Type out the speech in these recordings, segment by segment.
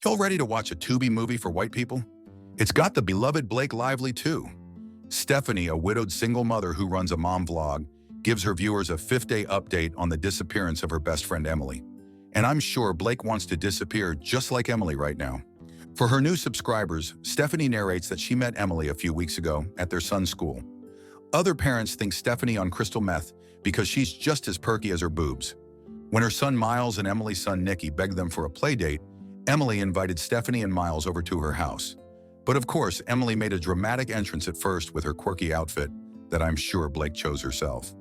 Y'all ready to watch a Tubi movie for white people? It's got the beloved Blake Lively too. Stephanie, a widowed single mother who runs a mom vlog, gives her viewers a 5th-day update on the disappearance of her best friend Emily. And I'm sure Blake wants to disappear just like Emily right now. For her new subscribers, Stephanie narrates that she met Emily a few weeks ago at their son's school. Other parents think Stephanie on crystal meth because she's just as perky as her boobs. When her son Miles and Emily's son Nicky begged them for a play date, Emily invited Stephanie and Miles over to her house. But of course, Emily made a dramatic entrance at first with her quirky outfit that I'm sure Blake chose herself.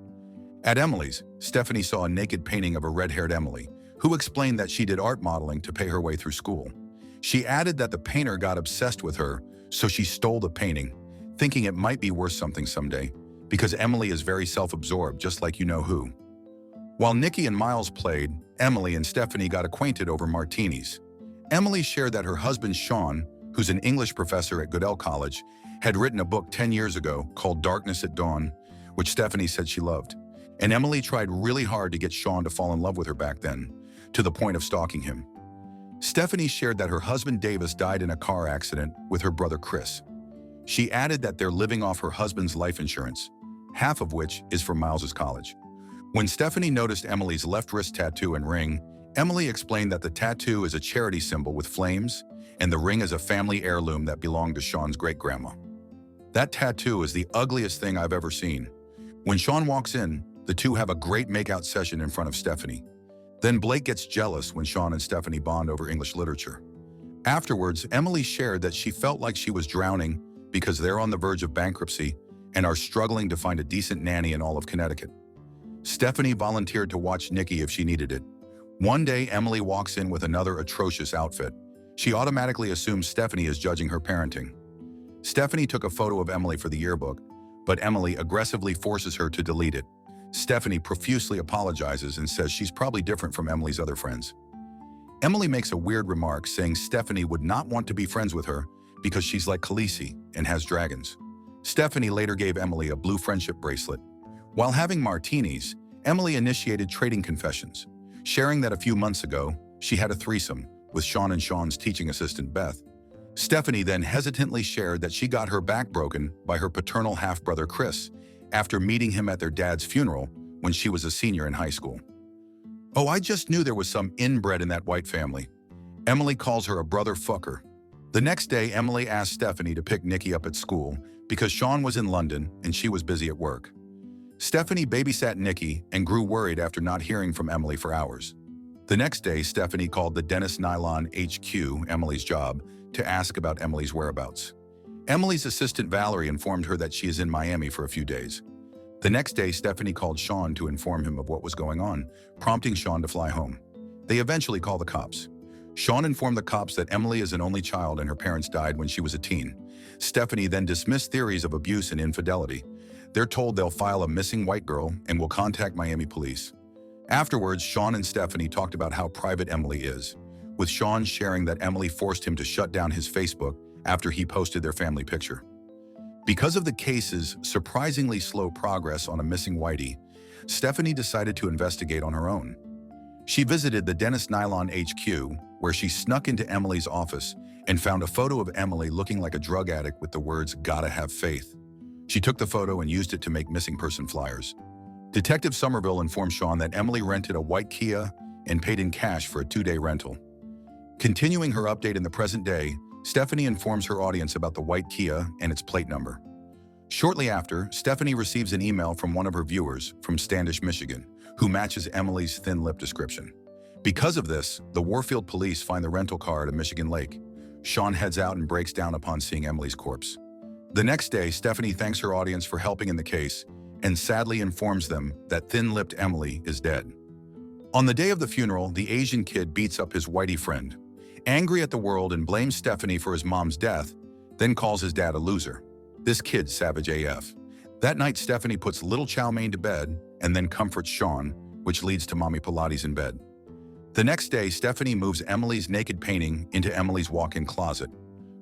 At Emily's, Stephanie saw a naked painting of a red-haired Emily, who explained that she did art modeling to pay her way through school. She added that the painter got obsessed with her, so she stole the painting, thinking it might be worth something someday, because Emily is very self-absorbed, just like you-know-who. While Nicky and Miles played, Emily and Stephanie got acquainted over martinis. Emily shared that her husband Sean, who's an English professor at Goodell College, had written a book 10 years ago called Darkness at Dawn, which Stephanie said she loved. And Emily tried really hard to get Sean to fall in love with her back then, to the point of stalking him. Stephanie shared that her husband Davis died in a car accident with her brother Chris. She added that they're living off her husband's life insurance, half of which is for Miles's college. When Stephanie noticed Emily's left wrist tattoo and ring, Emily explained that the tattoo is a charity symbol with flames, and the ring is a family heirloom that belonged to Sean's great-grandma. That tattoo is the ugliest thing I've ever seen. When Sean walks in, the two have a great make-out session in front of Stephanie. Then Blake gets jealous when Sean and Stephanie bond over English literature. Afterwards, Emily shared that she felt like she was drowning because they're on the verge of bankruptcy and are struggling to find a decent nanny in all of Connecticut. Stephanie volunteered to watch Nicky if she needed it. One day, Emily walks in with another atrocious outfit. She automatically assumes Stephanie is judging her parenting. Stephanie took a photo of Emily for the yearbook, but Emily aggressively forces her to delete it. Stephanie profusely apologizes and says she's probably different from Emily's other friends. Emily makes a weird remark saying Stephanie would not want to be friends with her because she's like Khaleesi and has dragons. Stephanie later gave Emily a blue friendship bracelet. While having martinis, Emily initiated trading confessions, sharing that a few months ago, she had a threesome with Sean and Sean's teaching assistant Beth. Stephanie then hesitantly shared that she got her back broken by her paternal half-brother Chris after meeting him at their dad's funeral when she was a senior in high school. "Oh, I just knew there was some inbred in that white family." Emily calls her a brother fucker. The next day, Emily asked Stephanie to pick Nicky up at school because Sean was in London and she was busy at work. Stephanie babysat Nicky and grew worried after not hearing from Emily for hours. The next day, Stephanie called the Dennis Nylon HQ, Emily's job, to ask about Emily's whereabouts. Emily's assistant Valerie informed her that she is in Miami for a few days. The next day, Stephanie called Sean to inform him of what was going on, prompting Sean to fly home. They eventually call the cops. Sean informed the cops that Emily is an only child and her parents died when she was a teen. Stephanie then dismissed theories of abuse and infidelity. They're told they'll file a missing white girl and will contact Miami police. Afterwards, Sean and Stephanie talked about how private Emily is, with Sean sharing that Emily forced him to shut down his Facebook after he posted their family picture. Because of the case's surprisingly slow progress on a missing whitey, Stephanie decided to investigate on her own. She visited the Dennis Nylon HQ, where she snuck into Emily's office and found a photo of Emily looking like a drug addict with the words, "Gotta have faith." She took the photo and used it to make missing person flyers. Detective Somerville informed Sean that Emily rented a white Kia and paid in cash for a 2-day rental. Continuing her update in the present day, Stephanie informs her audience about the white Kia and its plate number. Shortly after, Stephanie receives an email from one of her viewers from Standish, Michigan, who matches Emily's thin lip description. Because of this, the Warfield police find the rental car at a Michigan lake. Sean heads out and breaks down upon seeing Emily's corpse. The next day, Stephanie thanks her audience for helping in the case and sadly informs them that thin-lipped Emily is dead. On the day of the funeral, the Asian kid beats up his whitey friend, angry at the world and blames Stephanie for his mom's death, then calls his dad a loser. This kid's savage AF. That night, Stephanie puts little chow mein to bed and then comforts Sean, which leads to mommy Pilates in bed. The next day, Stephanie moves Emily's naked painting into Emily's walk-in closet.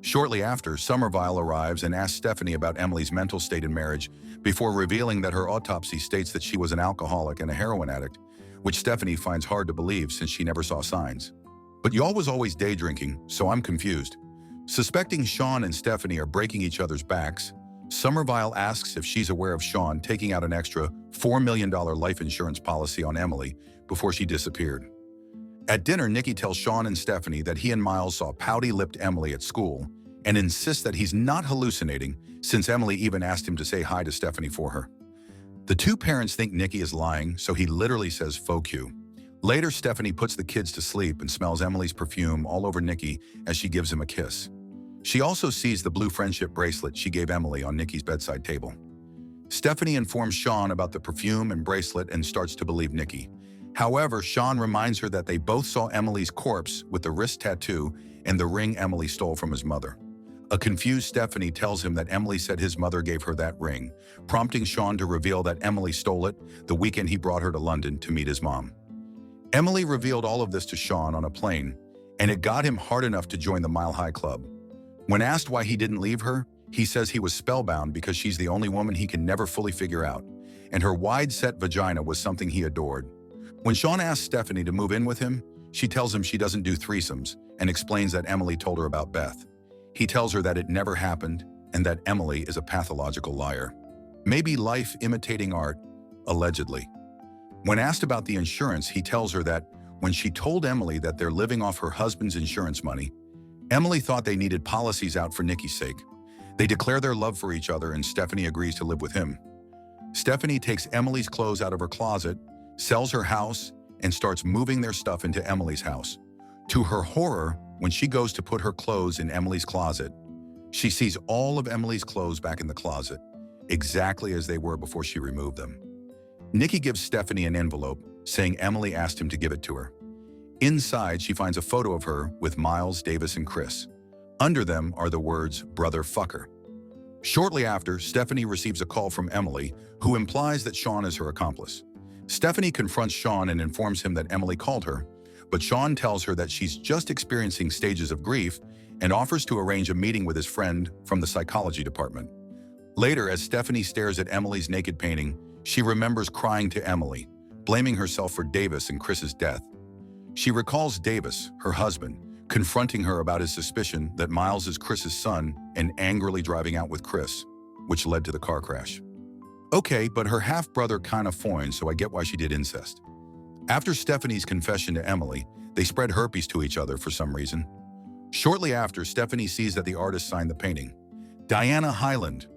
Shortly after, Somerville arrives and asks Stephanie about Emily's mental state in marriage before revealing that her autopsy states that she was an alcoholic and a heroin addict, which Stephanie finds hard to believe since she never saw signs. But y'all was always day drinking, so I'm confused. Suspecting Sean and Stephanie are breaking each other's backs, Somerville asks if she's aware of Sean taking out an extra $4 million life insurance policy on Emily before she disappeared. At dinner, Nikki tells Sean and Stephanie that he and Miles saw pouty-lipped Emily at school and insists that he's not hallucinating since Emily even asked him to say hi to Stephanie for her. The two parents think Nikki is lying, so he literally says "faux you." Later, Stephanie puts the kids to sleep and smells Emily's perfume all over Nikki as she gives him a kiss. She also sees the blue friendship bracelet she gave Emily on Nikki's bedside table. Stephanie informs Sean about the perfume and bracelet and starts to believe Nikki. However, Sean reminds her that they both saw Emily's corpse with the wrist tattoo and the ring Emily stole from his mother. A confused Stephanie tells him that Emily said his mother gave her that ring, prompting Sean to reveal that Emily stole it the weekend he brought her to London to meet his mom. Emily revealed all of this to Sean on a plane, and it got him hard enough to join the Mile High Club. When asked why he didn't leave her, he says he was spellbound because she's the only woman he can never fully figure out, and her wide-set vagina was something he adored. When Sean asks Stephanie to move in with him, she tells him she doesn't do threesomes and explains that Emily told her about Beth. He tells her that it never happened and that Emily is a pathological liar. Maybe life imitating art, allegedly. When asked about the insurance, he tells her that when she told Emily that they're living off her husband's insurance money, Emily thought they needed policies out for Nikki's sake. They declare their love for each other and Stephanie agrees to live with him. Stephanie takes Emily's clothes out of her closet, sells her house, and starts moving their stuff into Emily's house. To her horror, when she goes to put her clothes in Emily's closet, she sees all of Emily's clothes back in the closet, exactly as they were before she removed them. Nikki gives Stephanie an envelope, saying Emily asked him to give it to her. Inside, she finds a photo of her with Miles, Davis, and Chris. Under them are the words, "Brother fucker." Shortly after, Stephanie receives a call from Emily, who implies that Sean is her accomplice. Stephanie confronts Sean and informs him that Emily called her, but Sean tells her that she's just experiencing stages of grief and offers to arrange a meeting with his friend from the psychology department. Later, as Stephanie stares at Emily's naked painting, she remembers crying to Emily, blaming herself for Davis and Chris's death. She recalls Davis, her husband, confronting her about his suspicion that Miles is Chris's son and angrily driving out with Chris, which led to the car crash. Okay, but her half-brother kinda foined, so I get why she did incest. After Stephanie's confession to Emily, they spread herpes to each other for some reason. Shortly after, Stephanie sees that the artist signed the painting. Diana Hyland.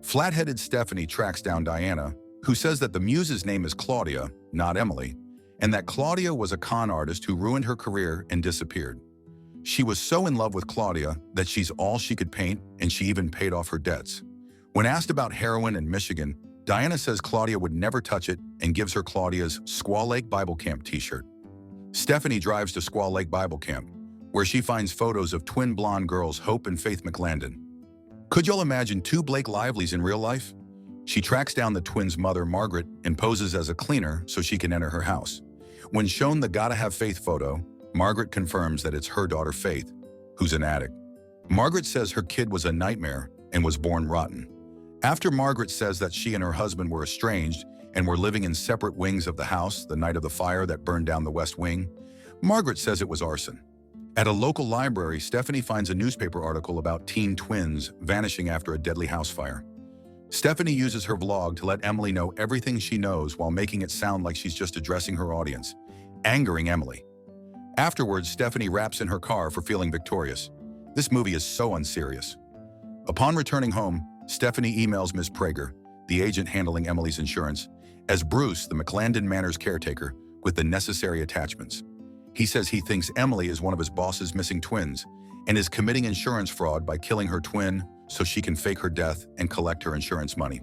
Flat-headed Stephanie tracks down Diana, who says that the muse's name is Claudia, not Emily, and that Claudia was a con artist who ruined her career and disappeared. She was so in love with Claudia that she's all she could paint, and she even paid off her debts. When asked about heroin in Michigan, Diana says Claudia would never touch it and gives her Claudia's Squaw Lake Bible Camp t-shirt. Stephanie drives to Squaw Lake Bible Camp, where she finds photos of twin blonde girls Hope and Faith McLandon. Could y'all imagine two Blake Lively's in real life? She tracks down the twins' mother, Margaret, and poses as a cleaner so she can enter her house. When shown the Gotta Have Faith photo, Margaret confirms that it's her daughter Faith, who's an addict. Margaret says her kid was a nightmare and was born rotten. After Margaret says that she and her husband were estranged and were living in separate wings of the house the night of the fire that burned down the West Wing, Margaret says it was arson. At a local library, Stephanie finds a newspaper article about teen twins vanishing after a deadly house fire. Stephanie uses her vlog to let Emily know everything she knows while making it sound like she's just addressing her audience, angering Emily. Afterwards, Stephanie raps in her car for feeling victorious. This movie is so unserious. Upon returning home, Stephanie emails Ms. Prager, the agent handling Emily's insurance, as Bruce, the McLandon Manor's caretaker, with the necessary attachments. He says he thinks Emily is one of his boss's missing twins and is committing insurance fraud by killing her twin so she can fake her death and collect her insurance money.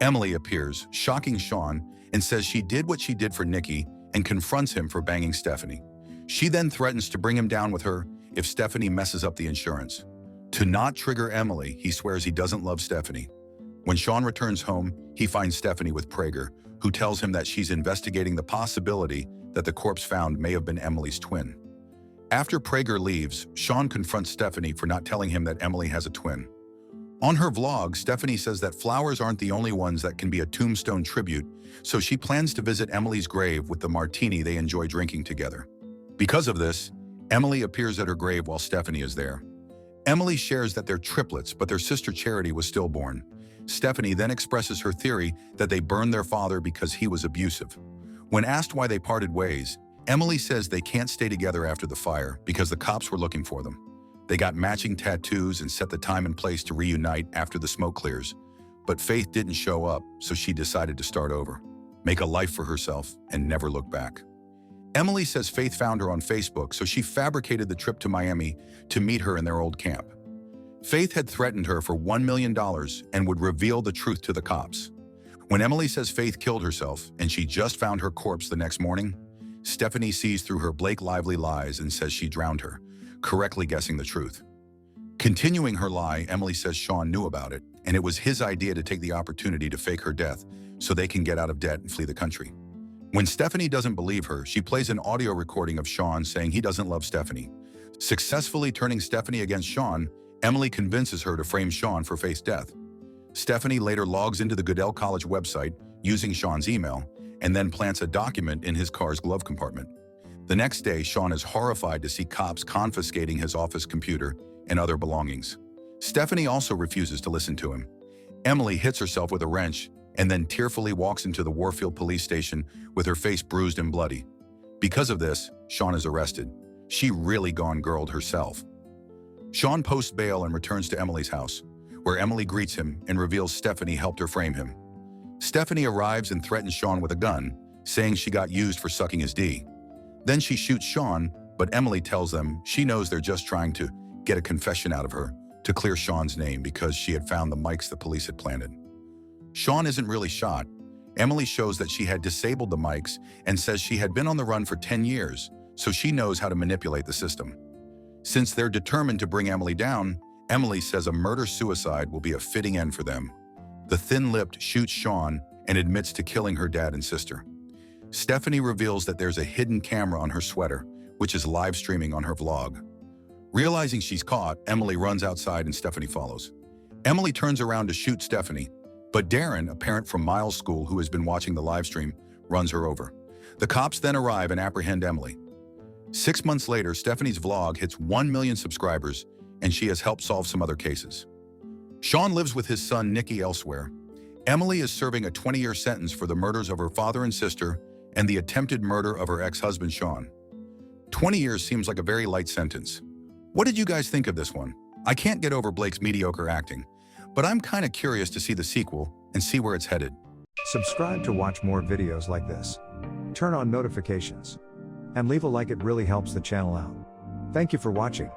Emily appears, shocking Sean, and says she did what she did for Nikki and confronts him for banging Stephanie. She then threatens to bring him down with her if Stephanie messes up the insurance. To not trigger Emily, he swears he doesn't love Stephanie. When Sean returns home, he finds Stephanie with Prager, who tells him that she's investigating the possibility that the corpse found may have been Emily's twin. After Prager leaves, Sean confronts Stephanie for not telling him that Emily has a twin. On her vlog, Stephanie says that flowers aren't the only ones that can be a tombstone tribute, so she plans to visit Emily's grave with the martini they enjoy drinking together. Because of this, Emily appears at her grave while Stephanie is there. Emily shares that they're triplets, but their sister Charity was stillborn. Stephanie then expresses her theory that they burned their father because he was abusive. When asked why they parted ways, Emily says they can't stay together after the fire because the cops were looking for them. They got matching tattoos and set the time and place to reunite after the smoke clears. But Faith didn't show up, so she decided to start over, make a life for herself, and never look back. Emily says Faith found her on Facebook, so she fabricated the trip to Miami to meet her in their old camp. Faith had threatened her for $1 million and would reveal the truth to the cops. When Emily says Faith killed herself and she just found her corpse the next morning, Stephanie sees through her Blake Lively lies and says she drowned her, correctly guessing the truth. Continuing her lie, Emily says Sean knew about it, and it was his idea to take the opportunity to fake her death so they can get out of debt and flee the country. When Stephanie doesn't believe her, she plays an audio recording of Sean saying he doesn't love Stephanie. Successfully turning Stephanie against Sean, Emily convinces her to frame Sean for Faith's death. Stephanie later logs into the Goodell College website using Sean's email and then plants a document in his car's glove compartment. The next day, Sean is horrified to see cops confiscating his office computer and other belongings. Stephanie also refuses to listen to him. Emily hits herself with a wrench and then tearfully walks into the Warfield police station with her face bruised and bloody. Because of this, Sean is arrested. She really gone girled herself. Sean posts bail and returns to Emily's house, where Emily greets him and reveals Stephanie helped her frame him. Stephanie arrives and threatens Sean with a gun, saying she got used for sucking his D. Then she shoots Sean, but Emily tells them she knows they're just trying to get a confession out of her to clear Sean's name because she had found the mics the police had planted. Sean isn't really shot. Emily shows that she had disabled the mics and says she had been on the run for 10 years, so she knows how to manipulate the system. Since they're determined to bring Emily down, Emily says a murder-suicide will be a fitting end for them. The thin-lipped shoots Sean and admits to killing her dad and sister. Stephanie reveals that there's a hidden camera on her sweater, which is live streaming on her vlog. Realizing she's caught, Emily runs outside and Stephanie follows. Emily turns around to shoot Stephanie, but Darren, a parent from Miles' school who has been watching the live stream, runs her over. The cops then arrive and apprehend Emily. 6 months later, Stephanie's vlog hits 1 million subscribers, and she has helped solve some other cases. Sean lives with his son Nicky elsewhere. Emily is serving a 20-year sentence for the murders of her father and sister and the attempted murder of her ex-husband Sean. 20 years seems like a very light sentence. What did you guys think of this one? I can't get over Blake's mediocre acting, but I'm kind of curious to see the sequel and see where it's headed. Subscribe to watch more videos like this. Turn on notifications. And leave a like, it really helps the channel out. Thank you for watching.